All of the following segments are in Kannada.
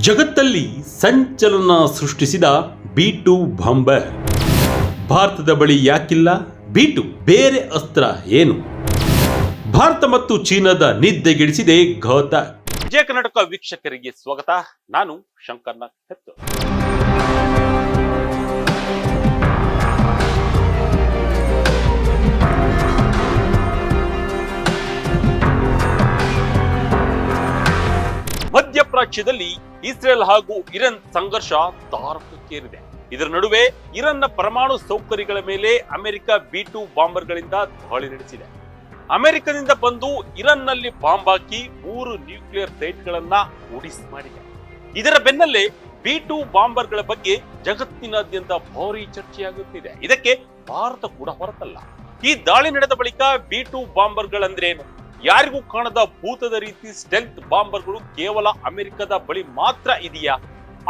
ಜಗತ್ತಲ್ಲಿ ಸಂಚಲನ ಸೃಷ್ಟಿಸಿದ B2 ಬಾಂಬರ್ ಭಾರತದ ಬಳಿ ಯಾಕಿಲ್ಲ? B2 ಬೇರೆ ಅಸ್ತ್ರ ಏನು? ಭಾರತ ಮತ್ತು ಚೀನಾದ ನಿದ್ದೆಗೆಡಿಸಿದೆ ಘಾತಕ್. ವಿಜಯ ಕರ್ನಾಟಕ ವೀಕ್ಷಕರಿಗೆ ಸ್ವಾಗತ. ನಾನು ಶಂಕರ್ನಾಥ್ ಹೆತ್ತು. ಮಧ್ಯಪ್ರಾಚ್ಯದಲ್ಲಿ ಇಸ್ರೇಲ್ ಹಾಗೂ ಇರಾನ್ ಸಂಘರ್ಷ ತಾರಕಕ್ಕೇರಿದೆ. ಇದರ ನಡುವೆ ಇರಾನ್ನ ಪರಮಾಣು ಸೌಕರ್ಯಗಳ ಮೇಲೆ ಅಮೆರಿಕ B2 ಬಾಂಬರ್ಗಳಿಂದ ದಾಳಿ ನಡೆಸಿದೆ. ಅಮೆರಿಕದಿಂದ ಬಂದು ಇರಾನ್ನಲ್ಲಿ ಬಾಂಬ್ ಹಾಕಿ 3 ನ್ಯೂಕ್ಲಿಯರ್ ಸೈಟ್ಗಳನ್ನ ಉಡಿಸಿ ಮಾಡಿದೆ. ಇದರ ಬೆನ್ನಲ್ಲೇ B2 ಬಾಂಬರ್ಗಳ ಬಗ್ಗೆ ಜಗತ್ತಿನಾದ್ಯಂತ ಭಾರಿ ಚರ್ಚೆಯಾಗುತ್ತಿದೆ. ಇದಕ್ಕೆ ಭಾರತ ಕೂಡ ಹೊರತಲ್ಲ. ಈ ದಾಳಿ ನಡೆದ ಬಳಿಕ B2 ಬಾಂಬರ್ಗಳಂದ್ರೇನು, ಯಾರಿಗೂ ಕಾಣದ ಭೂತದ ರೀತಿ ಸ್ಟೆಲ್ತ್ ಬಾಂಬರ್ಗಳು ಕೇವಲ ಅಮೆರಿಕದ ಬಳಿ ಮಾತ್ರ ಇದೆಯಾ,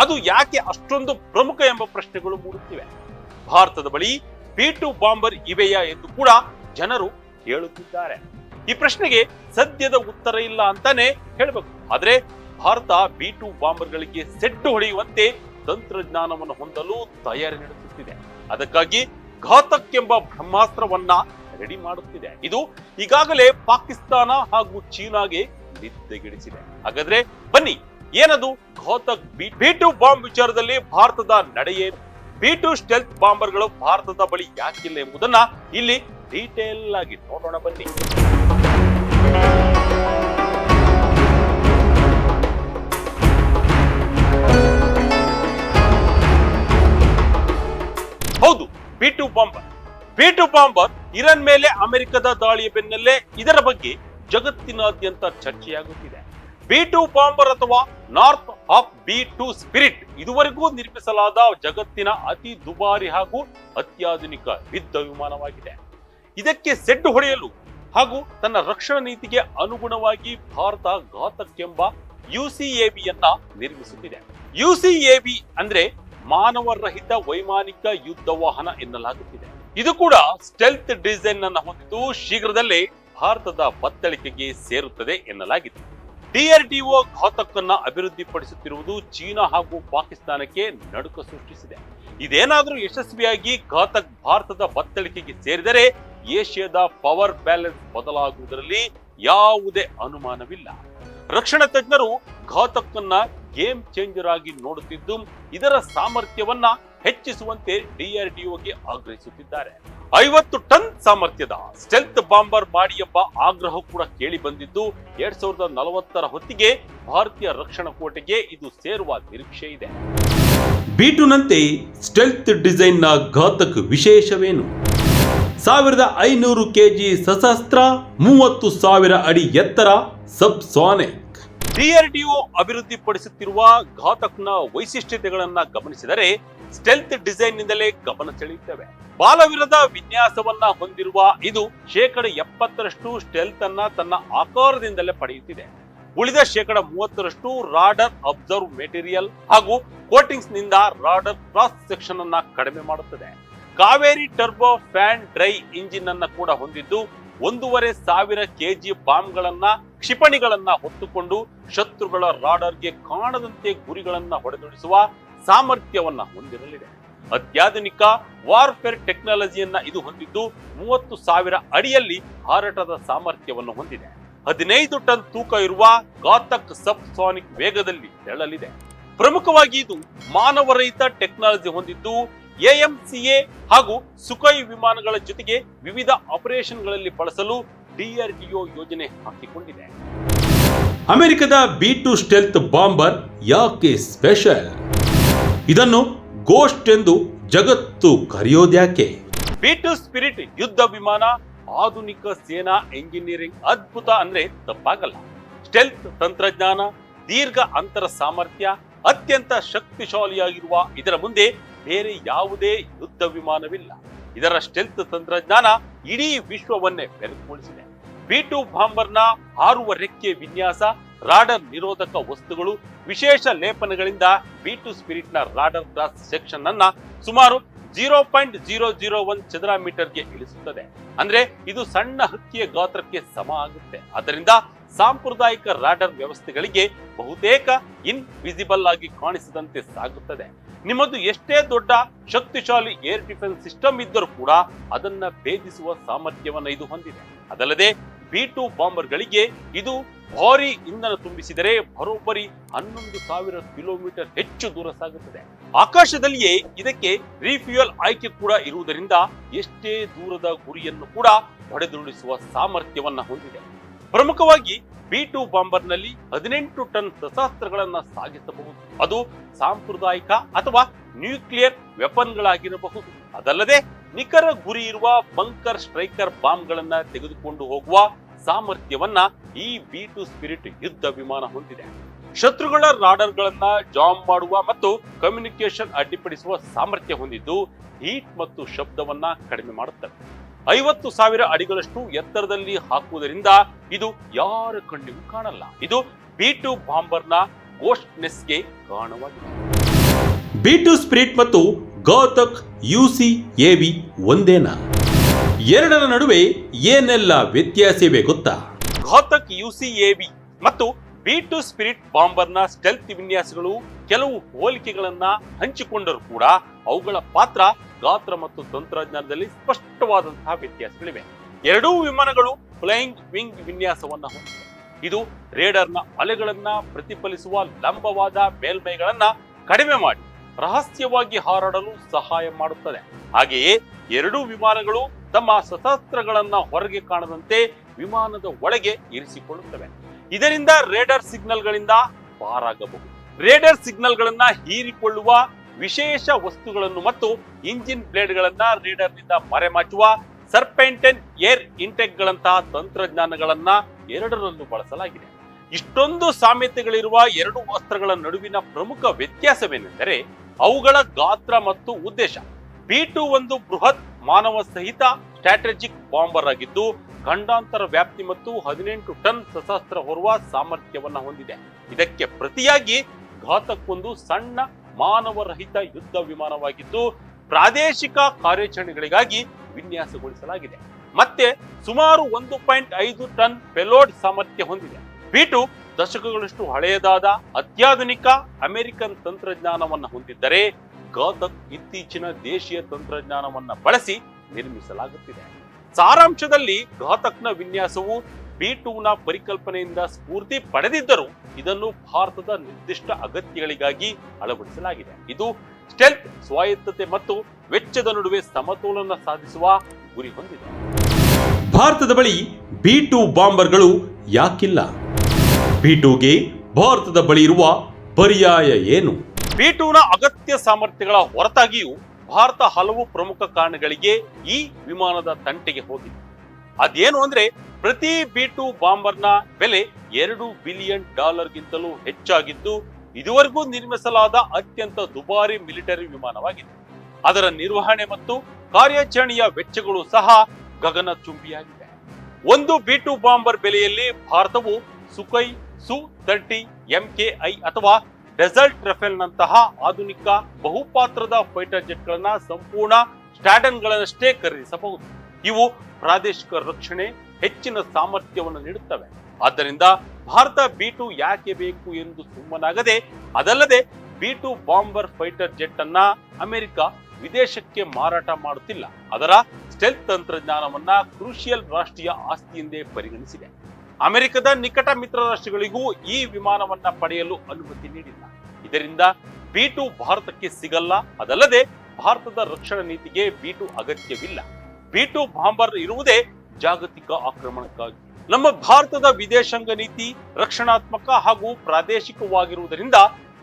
ಅದು ಯಾಕೆ ಅಷ್ಟೊಂದು ಪ್ರಮುಖ ಎಂಬ ಪ್ರಶ್ನೆಗಳು ಮೂಡುತ್ತಿವೆ. ಭಾರತದ ಬಳಿ B2 ಬಾಂಬರ್ ಇವೆಯಾ ಎಂದು ಕೂಡ ಜನರು ಕೇಳುತ್ತಿದ್ದಾರೆ. ಈ ಪ್ರಶ್ನೆಗೆ ಸದ್ಯದ ಉತ್ತರ ಇಲ್ಲ ಅಂತಾನೆ ಹೇಳಬೇಕು. ಆದ್ರೆ ಭಾರತ B2 ಬಾಂಬರ್ಗಳಿಗೆ ಸೆಡ್ಡು ಹೊಡೆಯುವಂತೆ ತಂತ್ರಜ್ಞಾನವನ್ನು ಹೊಂದಲು ತಯಾರಿ ನಡೆಸುತ್ತಿದೆ. ಅದಕ್ಕಾಗಿ ಘಾತಕ್ ಎಂಬ ಬ್ರಹ್ಮಾಸ್ತ್ರವನ್ನ ರೆಡಿ ಮಾಡುತ್ತಿದೆ. ಇದು ಈಗಾಗಲೇ ಪಾಕಿಸ್ತಾನ ಹಾಗೂ ಚೀನಾಗೆ ನಿದ್ದೆಗೆಡಿಸಿದೆ. ಹಾಗಾದ್ರೆ ಬನ್ನಿ, ಏನದು ಘಾತಕ್ B2 ಬಾಂಬ್ ವಿಚಾರದಲ್ಲಿ ಭಾರತದ ನಡೆಯೇನು? B2 ಸ್ಟೆಲ್ತ್ ಬಾಂಬರ್ಗಳು ಭಾರತದ ಬಳಿ ಯಾಕಿಲ್ಲ ಎಂಬುದನ್ನ ಇಲ್ಲಿ ಡೀಟೇಲ್ ಆಗಿ ನೋಡೋಣ ಬನ್ನಿ. ಹೌದು, B2 ಬಾಂಬರ್ ಇರಾನ್ ಮೇಲೆ ಅಮೆರಿಕದ ದಾಳಿಯ ಬೆನ್ನಲ್ಲೇ ಇದರ ಬಗ್ಗೆ ಜಗತ್ತಿನಾದ್ಯಂತ ಚರ್ಚೆಯಾಗುತ್ತಿದೆ. B2 ಬಾಂಬರ್ ಅಥವಾ ನಾರ್ತ್ ಆಫ್ B2 ಸ್ಪಿರಿಟ್ ಇದುವರೆಗೂ ನಿರ್ಮಿಸಲಾದ ಜಗತ್ತಿನ ಅತಿ ದುಬಾರಿ ಹಾಗೂ ಅತ್ಯಾಧುನಿಕ ಯುದ್ಧ ವಿಮಾನವಾಗಿದೆ. ಇದಕ್ಕೆ ಸೆಡ್ಡು ಹೊಡೆಯಲು ಹಾಗೂ ತನ್ನ ರಕ್ಷಣಾ ನೀತಿಗೆ ಅನುಗುಣವಾಗಿ ಭಾರತ ಘಾತಕ್ ಎಂಬ UCAVಯನ್ನ ನಿರ್ಮಿಸುತ್ತಿದೆ. UCAV ಅಂದ್ರೆ ಮಾನವರಹಿತ ವೈಮಾನಿಕ ಯುದ್ಧ ವಾಹನ ಎನ್ನಲಾಗುತ್ತಿದೆ. ಇದು ಕೂಡ ಸ್ಟೆಲ್ತ್ ಡಿಸೈನ್ ಅನ್ನು ಹೊಂದಿದ್ದು ಶೀಘ್ರದಲ್ಲೇ ಭಾರತದ ಬತ್ತಳಿಕೆಗೆ ಸೇರುತ್ತದೆ ಎನ್ನಲಾಗಿದೆ. DRDO ಘಾತಕ್ ಅನ್ನ ಅಭಿವೃದ್ಧಿಪಡಿಸುತ್ತಿರುವುದು ಚೀನಾ ಹಾಗೂ ಪಾಕಿಸ್ತಾನಕ್ಕೆ ನಡುಕ ಸೃಷ್ಟಿಸಿದೆ. ಇದೇನಾದರೂ ಯಶಸ್ವಿಯಾಗಿ ಘಾತಕ್ ಭಾರತದ ಬತ್ತಳಿಕೆಗೆ ಸೇರಿದರೆ ಏಷ್ಯಾದ ಪವರ್ ಬ್ಯಾಲೆನ್ಸ್ ಬದಲಾಗುವುದರಲ್ಲಿ ಯಾವುದೇ ಅನುಮಾನವಿಲ್ಲ. ರಕ್ಷಣಾ ತಜ್ಞರು ಘಾತಕ್ ಅನ್ನ ಗೇಮ್ ಚೇಂಜರ್ ಆಗಿ ನೋಡುತ್ತಿದ್ದು ಇದರ ಸಾಮರ್ಥ್ಯವನ್ನ ಹೆಚ್ಚಿಸುವಂತೆ DRDOಗೆ ಆಗ್ರಹಿಸುತ್ತಿದ್ದಾರೆ. 50 ಟನ್ ಸಾಮರ್ಥ್ಯದ ಸ್ಟೆಲ್ತ್ ಬಾಂಬರ್ ಮಾಡಿ ಎಂಬ ಆಗ್ರಹ ಕೂಡ ಕೇಳಿ ಬಂದಿದ್ದು 2040ರ ಹೊತ್ತಿಗೆ ಭಾರತೀಯ ರಕ್ಷಣಾ ಕೋಟೆಗೆ ಇದು ಸೇರುವ ನಿರೀಕ್ಷೆ ಇದೆ. B2 ನಂತೆ ಸ್ಟೆಲ್ತ್ ಡಿಸೈನ್ ನ ಘಾತಕ್ ವಿಶೇಷವೇನು? 1500 kg ಸಶಸ್ತ್ರ, 30,000 ಅಡಿ ಎತ್ತರ, ಸಬ್ಸಾನಿಕ್. DRDO ಅಭಿವೃದ್ಧಿಪಡಿಸುತ್ತಿರುವ ಘಾತಕ್ನ ವೈಶಿಷ್ಟ್ಯತೆಗಳನ್ನ ಗಮನಿಸಿದರೆ ಸ್ಟೆಲ್ತ್ ಡಿಸೈನ್ ನಿಂದಲೇ ಗಮನ ಸೆಳೆಯುತ್ತವೆ. ಬಾಲವಿರದ ವಿನ್ಯಾಸವನ್ನ ಹೊಂದಿರುವ ಇದು 70% ಸ್ಟೆಲ್ತ್ ಅನ್ನ ತನ್ನ ಆಕಾರದಿಂದಲೇ ಪಡೆಯುತ್ತಿದೆ. ಉಳಿದ 30% ರಾಡರ್ ಅಬ್ಸರ್ವ್ ಮೆಟೀರಿಯಲ್ ಹಾಗೂ ಕೋಟಿಂಗ್ಸ್ ನಿಂದ ರಾಡರ್ ಕ್ರಾಸ್ ಸೆಕ್ಷನ್ ಅನ್ನ ಕಡಿಮೆ ಮಾಡುತ್ತದೆ. Kaveri turbo fan dry engine ಅನ್ನ ಕೂಡ ಹೊಂದಿದ್ದು 1,500 kg ಬಾಂಬ್ಗಳನ್ನ ಕ್ಷಿಪಣಿಗಳನ್ನ ಹೊತ್ತುಕೊಂಡು ಶತ್ರುಗಳ ರಾಡರ್ಗೆ ಕಾಣದಂತೆ ಗುರಿಗಳನ್ನ ಹೊಡೆದುಡಿಸುವ ಸಾಮರ್ಥ್ಯವನ್ನ ಹೊಂದಿರಲಿದೆ. ಅತ್ಯಾಧುನಿಕ ವಾರ್ಫೇರ್ ಟೆಕ್ನಾಲಜಿಯನ್ನ ಇದು ಹೊಂದಿದ್ದು 30,000 ಅಡಿಯಲ್ಲಿ ಹಾರಾಟದ ಸಾಮರ್ಥ್ಯವನ್ನು ಹೊಂದಿದೆ. 15 ಟನ್ ತೂಕ ಇರುವ ಘಾತಕ್ ಸಬ್ಸಾನಿಕ್ ವೇಗದಲ್ಲಿ ತೆರಳಲಿದೆ. ಪ್ರಮುಖವಾಗಿ ಇದು ಮಾನವರಹಿತ ಟೆಕ್ನಾಲಜಿ ಹೊಂದಿದ್ದು AMCA ಹಾಗೂ ಸುಖೋಯ್ ವಿಮಾನಗಳ ಜೊತೆಗೆ ವಿವಿಧ ಆಪರೇಷನ್ಗಳಲ್ಲಿ ಬಳಸಲು DRDO ಯೋಜನೆ ಹಾಕಿಕೊಂಡಿದೆ. ಅಮೆರಿಕದ B2 ಸ್ಟೆಲ್ತ್ ಬಾಂಬರ್ ಯಾಕೆ ಸ್ಪೆಷಲ್? ಇದನ್ನು ಗೋಸ್ಟ್ ಎಂದು ಜಗತ್ತು ಕರೆಯೋದ್ಯಾಕೆ? B2 ಸ್ಪಿರಿಟ್ ಯುದ್ಧ ವಿಮಾನ ಆಧುನಿಕ ಸೇನಾ ಎಂಜಿನಿಯರಿಂಗ್ ಅದ್ಭುತ ಅಂದ್ರೆ ತಪ್ಪಾಗಲ್ಲ. ಸ್ಟೆಲ್ತ್ ತಂತ್ರಜ್ಞಾನ, ದೀರ್ಘ ಅಂತರ ಸಾಮರ್ಥ್ಯ, ಅತ್ಯಂತ ಶಕ್ತಿಶಾಲಿಯಾಗಿರುವ ಇದರ ಮುಂದೆ ಬೇರೆ ಯಾವುದೇ ಯುದ್ಧ ವಿಮಾನವಿಲ್ಲ. ಇದರ ಸ್ಟೆಲ್ತ್ ತಂತ್ರಜ್ಞಾನ ಇಡೀ ವಿಶ್ವವನ್ನೇ ಬೆರಗುಗೊಳಿಸಿದೆ. B2 ಬಾಂಬರ್ನ ಹಾರುವ ರೆಕ್ಕೆ ವಿನ್ಯಾಸ, ರಾಡರ್ ನಿರೋಧಕ ವಸ್ತುಗಳು, ವಿಶೇಷ ಲೇಪನಗಳಿಂದ B2 ಸ್ಪಿರಿಟ್ ನ ರಾಡರ್ ಕ್ರಾಸ್ ಸೆಕ್ಷನ್ ಅನ್ನ ಸುಮಾರು 0.001 ಚದರ ಮೀಟರ್ಗೆ ಇಳಿಸುತ್ತದೆ. ಅಂದ್ರೆ ಇದು ಸಣ್ಣ ಹಕ್ಕಿಯ ಗಾತ್ರಕ್ಕೆ ಸಮ ಆಗುತ್ತೆ. ಆದ್ದರಿಂದ ಸಾಂಪ್ರದಾಯಿಕ ರಾಡರ್ ವ್ಯವಸ್ಥೆಗಳಿಗೆ ಬಹುತೇಕ ಇನ್ವಿಸಿಬಲ್ ಆಗಿ ಕಾಣಿಸದಂತೆ ಸಾಗುತ್ತದೆ. ನಿಮ್ಮದು ಎಷ್ಟೇ ದೊಡ್ಡ ಶಕ್ತಿಶಾಲಿ ಏರ್ ಡಿಫೆನ್ಸ್ ಸಿಸ್ಟಮ್ ಇದ್ದರೂ ಕೂಡ ಅದನ್ನ ಭೇದಿಸುವ ಸಾಮರ್ಥ್ಯವನ್ನ ಇದು ಹೊಂದಿದೆ. ಅದಲ್ಲದೆ B2 ಬಾಂಬರ್ಗಳಿಗೆ ಇದು ಭಾರಿ ಇಂಧನ ತುಂಬಿಸಿದರೆ ಬರೋಬ್ಬರಿ 11,000 ಕಿಲೋಮೀಟರ್ ಹೆಚ್ಚು ದೂರ ಸಾಗುತ್ತದೆ. ಆಕಾಶದಲ್ಲಿಯೇ ಇದಕ್ಕೆ ರಿಫ್ಯೂಯಲ್ ಆಯ್ಕೆ ಕೂಡ ಇರುವುದರಿಂದ ಎಷ್ಟೇ ದೂರದ ಗುರಿಯನ್ನು ಕೂಡ ಹೊಡೆದುರುಳಿಸುವ ಸಾಮರ್ಥ್ಯವನ್ನ ಹೊಂದಿದೆ. ಪ್ರಮುಖವಾಗಿ B2 ಬಾಂಬರ್ನಲ್ಲಿ 18 ಟನ್ ಶಸ್ತ್ರಾಸ್ತ್ರಗಳನ್ನ ಸಾಗಿಸಬಹುದು. ಅದು ಸಾಂಪ್ರದಾಯಿಕ ಅಥವಾ ನ್ಯೂಕ್ಲಿಯರ್ ವೆಪನ್ಗಳಾಗಿರಬಹುದು. ಅದಲ್ಲದೆ ನಿಖರ ಗುರಿ ಇರುವ ಬಂಕರ್ ಸ್ಟ್ರೈಕರ್ ಬಾಂಬ್ಗಳನ್ನ ತೆಗೆದುಕೊಂಡು ಹೋಗುವ ಸಾಮರ್ಥ್ಯವನ್ನ ಈ B2 ಸ್ಪಿರಿಟ್ ಯುದ್ಧ ವಿಮಾನ ಹೊಂದಿದೆ. ಶತ್ರುಗಳ ರಾಡರ್ಗಳನ್ನ ಜಾಮ್ ಮಾಡುವ ಮತ್ತು ಕಮ್ಯುನಿಕೇಶನ್ ಅಡ್ಡಿಪಡಿಸುವ ಸಾಮರ್ಥ್ಯ ಹೊಂದಿದ್ದು ಹೀಟ್ ಮತ್ತು ಶಬ್ದವನ್ನ ಕಡಿಮೆ ಮಾಡುತ್ತದೆ. 50,000 ಅಡಿಗಳಷ್ಟು ಎತ್ತರದಲ್ಲಿ ಹಾಕುವುದರಿಂದ ಇದು ಯಾರ ಕಣ್ಣಿಗೂ ಕಾಣಲ್ಲ. ಇದು B2 ಬಾಂಬರ್ನ ಗೋಸ್ಟ್ನೆಸ್ಗೆ ಕಾರಣವಾಗಿದೆ. B2 ಸ್ಪಿರಿಟ್ ಮತ್ತು ಘಾತಕ್ UCAV ಒಂದೇನಾ? ಎರಡರ ನಡುವೆ ಏನೆಲ್ಲ ವ್ಯತ್ಯಾಸವಿವೆ ಗೊತ್ತಾ? ಘಾತಕ್ UCAV ಮತ್ತು B2 ಸ್ಪಿರಿಟ್ ಬಾಂಬರ್ನ ಸ್ಟೆಲ್ತ್ ವಿನ್ಯಾಸಗಳು ಕೆಲವು ಹೋಲಿಕೆಗಳನ್ನ ಹಂಚಿಕೊಂಡರೂ ಕೂಡ ಅವುಗಳ ಪಾತ್ರ, ಗಾತ್ರ ಮತ್ತು ತಂತ್ರಜ್ಞಾನದಲ್ಲಿ ಸ್ಪಷ್ಟವಾದಂತಹ ವ್ಯತ್ಯಾಸಗಳಿವೆ. ಎರಡೂ ವಿಮಾನಗಳು ಫ್ಲೈಯಿಂಗ್ ವಿಂಗ್ ವಿನ್ಯಾಸವನ್ನ ಹೊಂದಿವೆ. ಇದು ರೇಡರ್ನ ಅಲೆಗಳನ್ನ ಪ್ರತಿಫಲಿಸುವ ಲಂಬವಾದ ಮೇಲ್ಮೈಗಳನ್ನ ಕಡಿಮೆ ಮಾಡಿ ರಹಸ್ಯವಾಗಿ ಹಾರಾಡಲು ಸಹಾಯ ಮಾಡುತ್ತದೆ. ಹಾಗೆಯೇ ಎರಡೂ ವಿಮಾನಗಳು ತಮ್ಮ ಶಸ್ತ್ರಾಸ್ತ್ರಗಳನ್ನ ಹೊರಗೆ ಕಾಣದಂತೆ ವಿಮಾನದ ಒಳಗೆ ಇರಿಸಿಕೊಳ್ಳುತ್ತವೆ. ಇದರಿಂದ ರೇಡರ್ ಸಿಗ್ನಲ್ಗಳಿಂದ ಪಾರಾಗಬಹುದು. ರೇಡರ್ ಸಿಗ್ನಲ್ಗಳನ್ನ ಹೀರಿಕೊಳ್ಳುವ ವಿಶೇಷ ವಸ್ತುಗಳನ್ನು ಮತ್ತು ಇಂಜಿನ್ ಬ್ಲೇಡ್ಗಳನ್ನ ರೇಡರ್ನಿಂದ ಮರೆಮಾಚುವ ಸರ್ಪೆಂಟೈನ್ ಏರ್ ಇಂಟೆಕ್ಗಳಂತಹ ತಂತ್ರಜ್ಞಾನಗಳನ್ನ ಎರಡರಲ್ಲೂ ಬಳಸಲಾಗಿದೆ. ಇಷ್ಟೊಂದು ಸಾಮ್ಯತೆಗಳಿರುವ ಎರಡು ಅಸ್ತ್ರಗಳ ನಡುವಿನ ಪ್ರಮುಖ ವ್ಯತ್ಯಾಸವೇನೆಂದರೆ ಅವುಗಳ ಗಾತ್ರ ಮತ್ತು ಉದ್ದೇಶ. B2 ಒಂದು ಬೃಹತ್ ಮಾನವ ಸಹಿತ ಸ್ಟ್ರಾಟಜಿಕ್ ಬಾಂಬರ್ ಆಗಿದ್ದು ಖಂಡಾಂತರ ವ್ಯಾಪ್ತಿ ಮತ್ತು 18 ಟನ್ ಶಸ್ತ್ರಾಸ್ತ್ರ ಹೊರುವ ಸಾಮರ್ಥ್ಯವನ್ನ ಹೊಂದಿದೆ. ಇದಕ್ಕೆ ಪ್ರತಿಯಾಗಿ ಘಾತಕ್ ಒಂದು ಸಣ್ಣ ಮಾನವರಹಿತ ಯುದ್ಧ ವಿಮಾನವಾಗಿದ್ದು ಪ್ರಾದೇಶಿಕ ಕಾರ್ಯಾಚರಣೆಗಳಿಗಾಗಿ ವಿನ್ಯಾಸಗೊಳಿಸಲಾಗಿದೆ. ಮತ್ತೆ ಸುಮಾರು 1.5 ಟನ್ ಪೆಲೋಡ್ ಸಾಮರ್ಥ್ಯ ಹೊಂದಿದೆ. B2 ದಶಕಗಳಷ್ಟು ಹಳೆಯದಾದ ಅತ್ಯಾಧುನಿಕ ಅಮೆರಿಕನ್ ತಂತ್ರಜ್ಞಾನವನ್ನ ಹೊಂದಿದ್ದರೆ ಘಾತಕ್ ಇತ್ತೀಚಿನ ದೇಶೀಯ ತಂತ್ರಜ್ಞಾನವನ್ನ ಬಳಸಿ ನಿರ್ಮಿಸಲಾಗುತ್ತಿದೆ. ಸಾರಾಂಶದಲ್ಲಿ ಘಾತಕ್ನ ವಿನ್ಯಾಸವು B2ನ ಪರಿಕಲ್ಪನೆಯಿಂದ ಸ್ಫೂರ್ತಿ ಪಡೆದಿದ್ದರೂ ಇದನ್ನು ಭಾರತದ ನಿರ್ದಿಷ್ಟ ಅಗತ್ಯಗಳಿಗಾಗಿ ಅಳವಡಿಸಲಾಗಿದೆ. ಇದು ಸ್ಟೆಲ್ತ್, ಸ್ವಾಯತ್ತತೆ ಮತ್ತು ವೆಚ್ಚದ ನಡುವೆ ಸಮತೋಲನ ಸಾಧಿಸುವ ಗುರಿ ಹೊಂದಿದೆ. ಭಾರತದ ಬಳಿ B2 ಬಾಂಬರ್ಗಳು ಯಾಕಿಲ್ಲ? B2ಗೆ ಭಾರತದ ಬಳಿ ಇರುವ ಪರ್ಯಾಯ ಏನು? B2ನ ಅಗತ್ಯ ಸಾಮರ್ಥ್ಯಗಳ ಹೊರತಾಗಿಯೂ ಭಾರತ ಹಲವು ಪ್ರಮುಖ ಕಾರಣಗಳಿಗೆ ಈ ವಿಮಾನದ ತಂಟೆಗೆ ಹೋಗಿದೆ. ಅದೇನು ಅಂದ್ರೆ ಪ್ರತಿ B2 ಬಾಂಬರ್ನ ಬೆಲೆ $2 ಬಿಲಿಯನ್ ಗಿಂತಲೂ ಹೆಚ್ಚಾಗಿದ್ದು ಇದುವರೆಗೂ ನಿರ್ಮಿಸಲಾದ ಅತ್ಯಂತ ದುಬಾರಿ ಮಿಲಿಟರಿ ವಿಮಾನವಾಗಿದೆ. ಅದರ ನಿರ್ವಹಣೆ ಮತ್ತು ಕಾರ್ಯಾಚರಣೆಯ ವೆಚ್ಚಗಳು ಸಹ ಗಗನಚುಂಬಿಯಾಗಿವೆ. ಒಂದು B2 ಬಾಂಬರ್ ಬೆಲೆಯಲ್ಲಿ ಭಾರತವು ಸುಖೈ Su-30 MKI ಅಥವಾ ಡೆಸರ್ಟ್ ರಫೇಲ್ ನಂತಹ ಆಧುನಿಕ ಬಹುಪಾತ್ರದ ಫೈಟರ್ ಜೆಟ್ಗಳನ್ನ ಸಂಪೂರ್ಣ ಸ್ಟ್ಯಾಡನ್ಗಳನ್ನಷ್ಟೇ ಖರೀದಿಸಬಹುದು. ಇವು ಪ್ರಾದೇಶಿಕ ರಕ್ಷಣೆ ಹೆಚ್ಚಿನ ಸಾಮರ್ಥ್ಯವನ್ನು ನೀಡುತ್ತವೆ. ಆದ್ದರಿಂದ ಭಾರತ B2 ಯಾಕೆ ಬೇಕು ಎಂದು ಸುಮ್ಮನಾಗದೆ, ಅದಲ್ಲದೆ B2 ಬಾಂಬರ್ ಫೈಟರ್ ಜೆಟ್ ಅನ್ನ ಅಮೆರಿಕ ವಿದೇಶಕ್ಕೆ ಮಾರಾಟ ಮಾಡುತ್ತಿಲ್ಲ. ಅದರ ಸ್ಟೆಲ್ತ್ ತಂತ್ರಜ್ಞಾನವನ್ನ ಕ್ರೂಷಿಯಲ್ ರಾಷ್ಟ್ರೀಯ ಆಸ್ತಿ ಎಂದೇ ಪರಿಗಣಿಸಿದೆ. ಅಮೆರಿಕದ ನಿಕಟ ಮಿತ್ರ ರಾಷ್ಟ್ರಗಳಿಗೂ ಈ ವಿಮಾನವನ್ನ ಪಡೆಯಲು ಅನುಮತಿ ನೀಡಿಲ್ಲ. ಇದರಿಂದ B2 ಭಾರತಕ್ಕೆ ಸಿಗಲ್ಲ. ಅದಲ್ಲದೆ ಭಾರತದ ರಕ್ಷಣಾ ನೀತಿಗೆ B2 ಅಗತ್ಯವಿಲ್ಲ. B2 ಬಾಂಬರ್ ಇರುವುದೇ ಜಾಗತಿಕ ಆಕ್ರಮಣಕ್ಕಾಗಿ. ನಮ್ಮ ಭಾರತದ ವಿದೇಶಾಂಗ ನೀತಿ ರಕ್ಷಣಾತ್ಮಕ ಹಾಗೂ ಪ್ರಾದೇಶಿಕವಾಗಿರುವುದರಿಂದ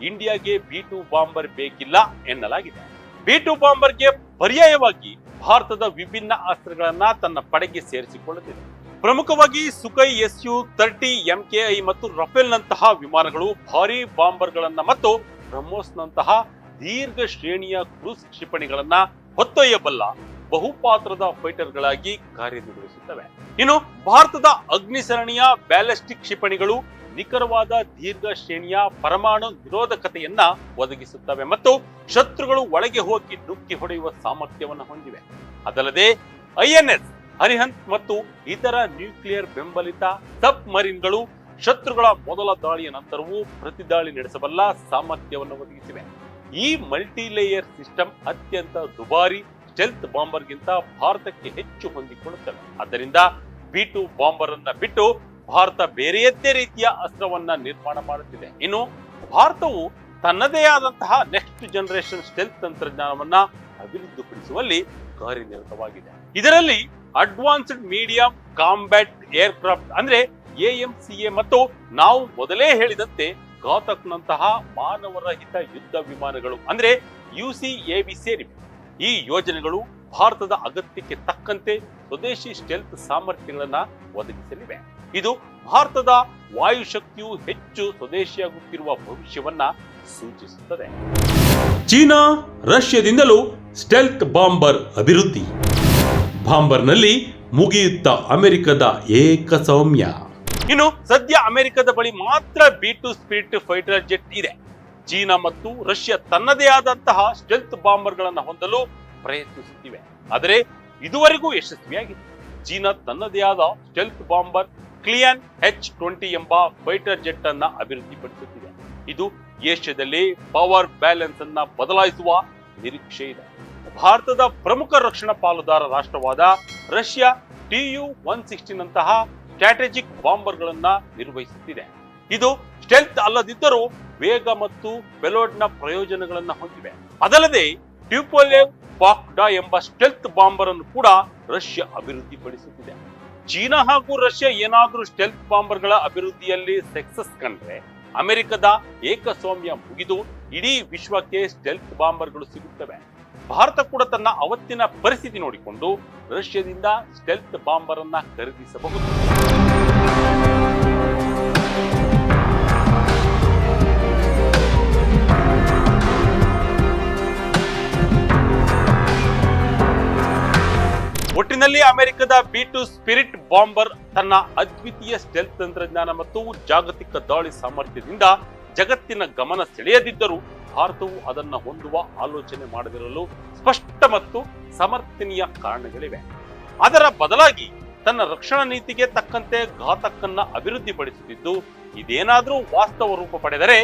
ಇಂಡಿಯಾಗೆ B2 ಬಾಂಬರ್ ಬೇಕಿಲ್ಲ ಎನ್ನಲಾಗಿದೆ. B2 ಬಾಂಬರ್ಗೆ ಪರ್ಯಾಯವಾಗಿ ಭಾರತದ ವಿಭಿನ್ನ ಅಸ್ತ್ರಗಳನ್ನ ತನ್ನ ಪಡೆಗೆ ಸೇರಿಸಿಕೊಳ್ಳುತ್ತಿದೆ. ಪ್ರಮುಖವಾಗಿ ಸುಖೈ Su-30 MKI ಮತ್ತು ರಫೇಲ್ ನಂತಹ ವಿಮಾನಗಳು ಭಾರೀ ಬಾಂಬರ್ಗಳನ್ನ ಮತ್ತು ಬ್ರಹ್ಮೋಸ್ ನಂತಹ ದೀರ್ಘ ಶ್ರೇಣಿಯ ಕ್ರೂಸ್ ಕ್ಷಿಪಣಿಗಳನ್ನ ಹೊತ್ತೊಯ್ಯಬಲ್ಲ ಬಹುಪಾತ್ರದ ಫೈಟರ್ಗಳಾಗಿ ಕಾರ್ಯನಿರ್ವಹಿಸುತ್ತವೆ. ಇನ್ನು ಭಾರತದ ಅಗ್ನಿ ಸರಣಿಯ ಬ್ಯಾಲಿಸ್ಟಿಕ್ ಕ್ಷಿಪಣಿಗಳು ನಿಖರವಾದ ದೀರ್ಘ ಶ್ರೇಣಿಯ ಪರಮಾಣು ನಿರೋಧಕತೆಯನ್ನ ಒದಗಿಸುತ್ತವೆ ಮತ್ತು ಶತ್ರುಗಳು ಒಳಗೆ ಹೋಗಿ ನುಗ್ಗಿ ಹೊಡೆಯುವ ಸಾಮರ್ಥ್ಯವನ್ನು ಹೊಂದಿವೆ. ಅದಲ್ಲದೆ INS ಅರಿಹಂತ್ ಮತ್ತು ಇತರ ನ್ಯೂಕ್ಲಿಯರ್ ಬೆಂಬಲಿತ ಸಬ್ ಮರೀನ್ಗಳು ಶತ್ರುಗಳ ಮೊದಲ ದಾಳಿಯ ನಂತರವೂ ಪ್ರತಿದಾಳಿ ನಡೆಸಬಲ್ಲ ಸಾಮರ್ಥ್ಯವನ್ನು ಒದಗಿಸಿವೆ. ಈ ಮಲ್ಟಿಲೇಯರ್ ಸಿಸ್ಟಮ್ ಅತ್ಯಂತ ದುಬಾರಿ ಸ್ಟೆಲ್ತ್ ಬಾಂಬರ್ಗಿಂತ ಭಾರತಕ್ಕೆ ಹೆಚ್ಚು ಹೊಂದಿಕೊಳ್ಳುತ್ತವೆ. ಆದ್ದರಿಂದ B2 ಬಾಂಬರ್ ಅನ್ನ ಬಿಟ್ಟು ಭಾರತ ಬೇರೆಯದ್ದೇ ರೀತಿಯ ಅಸ್ತ್ರವನ್ನ ನಿರ್ಮಾಣ ಮಾಡುತ್ತಿದೆ. ಇನ್ನು ಭಾರತವು ತನ್ನದೇ ಆದಂತಹ ನೆಕ್ಸ್ಟ್ ಜನರೇಷನ್ ಸ್ಟೆಲ್ತ್ ತಂತ್ರಜ್ಞಾನವನ್ನ ಅಭಿವೃದ್ಧಿಪಡಿಸುವಲ್ಲಿ ಕಾರ್ಯನಿರತವಾಗಿದೆ. ಇದರಲ್ಲಿ ಅಡ್ವಾನ್ಸ್ಡ್ ಮೀಡಿಯಂ ಕಾಂಬ್ಯಾಟ್ ಏರ್ಕ್ರಾಫ್ಟ್ ಅಂದ್ರೆ AMCA ಮತ್ತು ನಾವು ಮೊದಲೇ ಹೇಳಿದಂತೆ ಘಾತಕ್ನಂತಹ ಮಾನವರಹಿತ ಯುದ್ಧ ವಿಮಾನಗಳು ಅಂದ್ರೆ UCAV ಸೇರಿವೆ. ಈ ಯೋಜನೆಗಳು ಭಾರತದ ಅಗತ್ಯಕ್ಕೆ ತಕ್ಕಂತೆ ಸ್ವದೇಶಿ ಸ್ಟೆಲ್ತ್ ಸಾಮರ್ಥ್ಯಗಳನ್ನ ಒದಗಿಸಲಿವೆ. ಇದು ಭಾರತದ ವಾಯುಶಕ್ತಿಯು ಹೆಚ್ಚು ಸ್ವದೇಶಿಯಾಗುತ್ತಿರುವ ಭವಿಷ್ಯವನ್ನ ಸೂಚಿಸುತ್ತದೆ. ಚೀನಾ ರಷ್ಯಾದಿಂದಲೂ ಸ್ಟೆಲ್ತ್ ಬಾಂಬರ್ ಅಭಿವೃದ್ಧಿ. ಬಾಂಬರ್ನಲ್ಲಿ ಮುಗಿಯುತ್ತ ಅಮೆರಿಕದ ಏಕಸೌಮ್ಯ. ಇನ್ನು ಸದ್ಯ ಅಮೆರಿಕದ ಬಳಿ ಮಾತ್ರ B2 ಸ್ಪಿರಿಟ್ ಫೈಟರ್ ಜೆಟ್ ಇದೆ. ಚೀನಾ ಮತ್ತು ರಷ್ಯಾ ತನ್ನದೇ ಆದಂತಹ ಸ್ಟೆಲ್ತ್ ಬಾಂಬರ್ಗಳನ್ನು ಹೊಂದಲು ಪ್ರಯತ್ನಿಸುತ್ತಿವೆ, ಆದರೆ ಇದುವರೆಗೂ ಯಶಸ್ವಿಯಾಗಿದೆ. ಚೀನಾ ತನ್ನದೇ ಆದ ಸ್ಟೆಲ್ತ್ ಬಾಂಬರ್ ಕ್ಲಿಯಾನ್ H-20 ಎಂಬ ಫೈಟರ್ ಜೆಟ್ ಅನ್ನ ಅಭಿವೃದ್ಧಿಪಡಿಸುತ್ತಿದೆ. ಇದು ಏಷ್ಯಾದಲ್ಲಿ ಪವರ್ ಬ್ಯಾಲೆನ್ಸ್ ಅನ್ನ ಬದಲಾಯಿಸುವ ನಿರೀಕ್ಷೆ ಇದೆ. ಭಾರತದ ಪ್ರಮುಖ ರಕ್ಷಣಾ ಪಾಲುದಾರ ರಾಷ್ಟ್ರವಾದ ರಷ್ಯಾ Tu-160 ನಂತಹ ಸ್ಟ್ರಾಟಜಿಕ್ ಬಾಂಬರ್ಗಳನ್ನ ನಿರ್ವಹಿಸುತ್ತಿದೆ. ಇದು ಸ್ಟೆಲ್ತ್ ಅಲ್ಲದಿದ್ದರೂ ವೇಗ ಮತ್ತು ಪೆಲೋಡ್ನ ಪ್ರಯೋಜನಗಳನ್ನ ಹೊಂದಿವೆ. ಅದಲ್ಲದೆ ಟ್ಯುಪೋಲೆವ್ ಪಾಕ್ಡಾ ಎಂಬ ಸ್ಟೆಲ್ತ್ ಬಾಂಬರ್ ಅನ್ನು ಕೂಡ ರಷ್ಯಾ ಅಭಿವೃದ್ಧಿಪಡಿಸುತ್ತಿದೆ. ಚೀನಾ ಹಾಗೂ ರಷ್ಯಾ ಏನಾದ್ರೂ ಸ್ಟೆಲ್ತ್ ಬಾಂಬರ್ಗಳ ಅಭಿವೃದ್ಧಿಯಲ್ಲಿ ಸಕ್ಸಸ್ ಕಂಡ್ರೆ ಅಮೆರಿಕದ ಏಕಸ್ವಾಮ್ಯ ಮುಗಿದು ಇಡೀ ವಿಶ್ವಕ್ಕೆ ಸ್ಟೆಲ್ತ್ ಬಾಂಬರ್ಗಳು ಸಿಗುತ್ತವೆ. ಭಾರತ ಕೂಡ ತನ್ನ ಅವತ್ತಿನ ಪರಿಸ್ಥಿತಿ ನೋಡಿಕೊಂಡು ರಷ್ಯಾದಿಂದ ಸ್ಟೆಲ್ತ್ ಬಾಂಬರ್ ಅನ್ನ ಖರೀದಿಸಬಹುದು. ಒಟ್ಟಿನಲ್ಲಿ ಅಮೆರಿಕದ B2 ಸ್ಪಿರಿಟ್ ಬಾಂಬರ್ ತನ್ನ ಅದ್ವಿತೀಯ ಸ್ಟೆಲ್ತ್ ತಂತ್ರಜ್ಞಾನ ಮತ್ತು ಜಾಗತಿಕ ದಾಳಿ ಸಾಮರ್ಥ್ಯದಿಂದ ಜಗತ್ತಿನ ಗಮನ ಸೆಳೆಯದಿದ್ದರೂ ಭಾರತವು ಅದನ್ನು ಹೊಂದುವ ಆಲೋಚನೆ ಮಾಡದಿರಲು ಸ್ಪಷ್ಟ ಮತ್ತು ಸಮರ್ಥನೀಯ ಕಾರಣಗಳಿವೆ. ಅದರ ಬದಲಾಗಿ ತನ್ನ ರಕ್ಷಣಾ ನೀತಿಗೆ ತಕ್ಕಂತೆ ಘಾತಕನ್ನ ಅಭಿವೃದ್ಧಿಪಡಿಸುತ್ತಿದ್ದು, ಇದೇನಾದರೂ ವಾಸ್ತವ ರೂಪ ಪಡೆದರೆ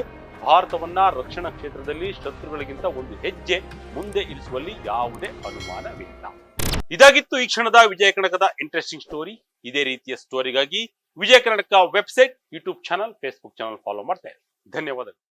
ಭಾರತವನ್ನ ರಕ್ಷಣಾ ಕ್ಷೇತ್ರದಲ್ಲಿ ಶತ್ರುಗಳಿಗಿಂತ ಒಂದು ಹೆಜ್ಜೆ ಮುಂದೆ ಇರಿಸುವಲ್ಲಿ ಯಾವುದೇ ಅನುಮಾನವಿಲ್ಲ. ಇದಾಗಿತ್ತು ಈ ಕ್ಷಣದ ವಿಜಯ ಕರ್ನಾಟಕದ ಇಂಟ್ರೆಸ್ಟಿಂಗ್ ಸ್ಟೋರಿ. ಇದೇ ರೀತಿಯ ಸ್ಟೋರಿಗಾಗಿ Vijaya Karnataka website, YouTube channel, Facebook channel follow ಮಾಡ್ತಾ ಇರಿ. ಧನ್ಯವಾದಗಳು.